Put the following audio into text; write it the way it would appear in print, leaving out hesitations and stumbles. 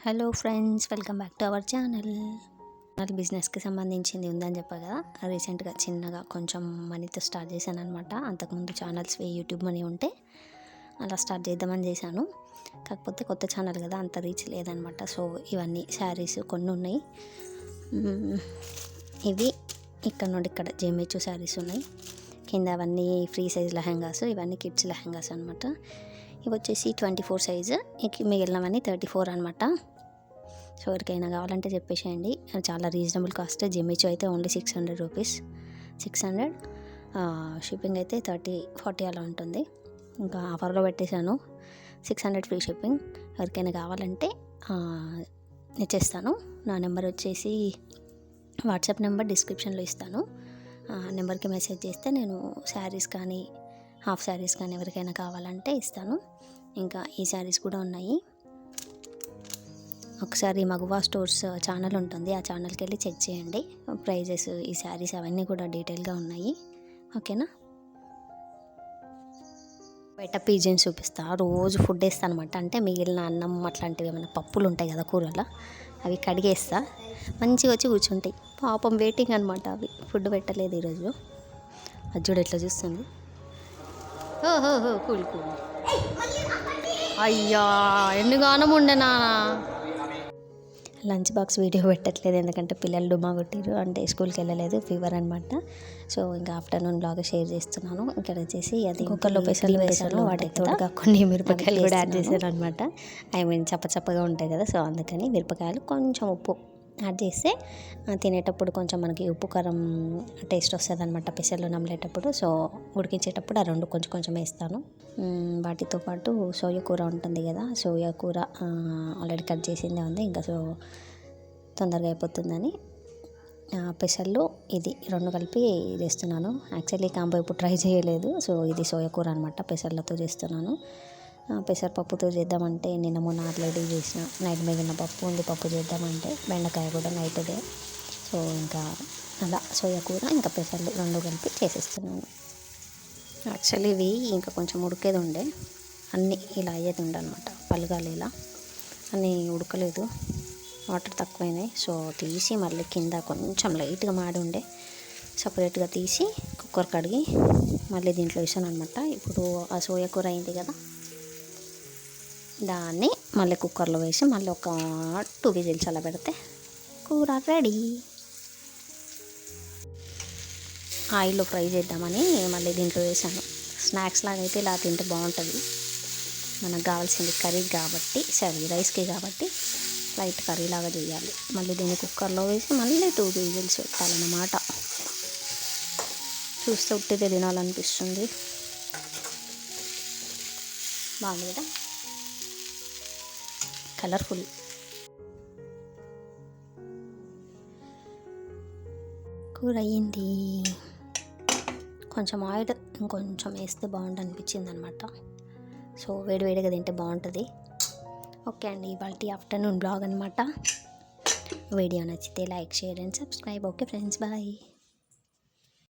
Hello friends, welcome back to our channel. బిజినెస్కి సంబంధించింది ఉందని చెప్పా కదా. రీసెంట్గా చిన్నగా కొంచెం మనీతో స్టార్ట్ చేశాను అనమాట. అంతకుముందు ఛానల్స్ యూట్యూబ్ మనీ ఉంటే అలా స్టార్ట్ చేద్దామని చేశాను. కాకపోతే కొత్త ఛానల్ కదా, అంత రీచ్ లేదనమాట. సో ఇవన్నీ శారీస్ కొన్ని ఉన్నాయి. ఇవి ఇక్కడ నుండి ఇక్కడ జేమేచు శారీస్ ఉన్నాయి. కింద అవన్నీ ఫ్రీ సైజ్ లెహంగాస్, ఇవన్నీ కిడ్స్ లెహంగాస్ అనమాట. ఇవి వచ్చేసి 24 సైజు, మిగిలినవన్నీ 34 అనమాట. సో ఎవరికైనా కావాలంటే చెప్పేసేయండి. చాలా రీజనబుల్ కాస్ట్. జెమిచో అయితే ఓన్లీ 600 రూపీస్, 600. షిప్పింగ్ అయితే 30-40 అలా ఉంటుంది. ఇంకా ఆఫర్లో పెట్టేశాను, 600 ఫ్రీ షిప్పింగ్. ఎవరికైనా కావాలంటే ఇచ్చేస్తాను. నా నెంబర్ వచ్చేసి వాట్సాప్ నెంబర్ డిస్క్రిప్షన్లో ఇస్తాను. నెంబర్కి మెసేజ్ చేస్తే నేను శారీస్ కానీ హాఫ్ శారీస్ కానీ ఎవరికైనా కావాలంటే ఇస్తాను. ఇంకా ఈ శారీస్ కూడా ఉన్నాయి. ఒకసారి మగువా స్టోర్స్ ఛానల్ ఉంటుంది, ఆ ఛానల్కి వెళ్ళి చెక్ చేయండి. ప్రైజెస్, ఈ శారీస్ అవన్నీ కూడా డీటెయిల్గా ఉన్నాయి. ఓకేనా. బయట పీజన్స్ చూపిస్తా. రోజు ఫుడ్ వేస్తాను అనమాట. అంటే మిగిలిన అన్నం అట్లాంటివి ఏమైనా పప్పులు ఉంటాయి కదా కూరలో, అవి కడిగేస్తా. మంచిగా వచ్చి కూర్చుంటాయి. పాపం వెయిటింగ్ అనమాట. అవి ఫుడ్ పెట్టలేదు ఈరోజు. అది చూడు ఎట్లా చూస్తుంది. ఓహో కూల్ కూల్. అయ్యా ఎందుగానం ఉండేనా. లంచ్ బాక్స్ వీడియో పెట్టట్లేదు, ఎందుకంటే పిల్లలు డుమా కొట్టిరు. అంటే స్కూల్కి వెళ్ళలేదు, ఫీవర్ అనమాట. సో ఇంకా ఆఫ్టర్నూన్ బ్లాగ్ షేర్ చేస్తున్నాను. ఇక్కడ వచ్చేసి అది కుక్కర్లో పెసలు వేసాను, వాటికి తోడుగా కొన్ని మిరపకాయలు కూడా యాడ్ చేశాను అనమాట. చప్పచప్పగా ఉంటాయి కదా, సో అందుకని మిరపకాయలు, కొంచెం ఉప్పు యాడ్ చేస్తే తినేటప్పుడు కొంచెం మనకి ఉప్పు కారం టేస్ట్ వస్తుంది అనమాట పెసలు నమ్మలేటప్పుడు. సో ఉడికించేటప్పుడు ఆ రెండు కొంచెం కొంచెం వేస్తాను. వాటితో పాటు సోయా కూర ఉంటుంది కదా, సోయా కూర ఆల్రెడీ కట్ చేసిందే ఉంది, ఇంకా సో తొందరగా అయిపోతుందని పెసలు ఇది రెండు కలిపి చేస్తున్నాను. యాక్చువల్లీ కాంబో ఇప్పుడు ట్రై చేయలేదు. సో ఇది సోయా కూర అనమాట, పెసర్లతో చేస్తున్నాను. పెసరపప్పుతో చేద్దామంటే నిన్న మొన్న ఆల్రెడీ చేసిన నైట్ మిగిలిన పప్పు ఉంది, పప్పు చేద్దామంటే బెండకాయ కూడా నైట్దే. సో ఇంకా అలా సోయా కూర ఇంకా పెసర్లు రెండు కలిపి చేసేస్తున్నాను. యాక్చువల్లీ ఇవి ఇంకా కొంచెం ఉడికేది ఉండే, అన్నీ ఇలా అయ్యేది ఉండే అనమాట. పలగాలి ఇలా అన్నీ ఉడకలేదు, వాటర్ తక్కువైనాయి. సో తీసి మళ్ళీ కింద కొంచెం లైట్గా మాడి ఉండే, సపరేట్గా తీసి కుక్కర్ కడిగి మళ్ళీ దీంట్లో వేసాను అనమాట. ఇప్పుడు ఆ సోయా కూర అయింది కదా, దాన్ని మళ్ళీ కుక్కర్లో వేసి మళ్ళీ ఒక 2 విజిల్స్ అలా పెడితే కూర రెడీ. ఆయిల్లో ఫ్రై చేద్దామని మళ్ళీ దీంట్లో వేసాను. స్నాక్స్ లాగా అయితే ఇలా తింటే బాగుంటుంది. మనకు కావాల్సింది కర్రీ కాబట్టి, రైస్కి కాబట్టి లైట్ కర్రీ లాగా చేయాలి. మళ్ళీ దీన్ని కుక్కర్లో వేసి మళ్ళీ 2 విజిల్స్ పెట్టాలన్నమాట. చూస్తే ఉట్టితే తినాలనిపిస్తుంది. బాగుంది కదా, కలర్ఫుల్. కూర అయ్యింది. కొంచెం ఆయిల్ ఇంకొంచెం వేస్తే బాగుంటుంది అనిపించింది అనమాట. సో వేడివేడిగా తింటే బాగుంటుంది. ఓకే అండి, ఇవాళ ఆఫ్టర్నూన్ బ్లాగ్ అనమాట. వీడియో నచ్చితే like, share and subscribe. Okay friends, bye.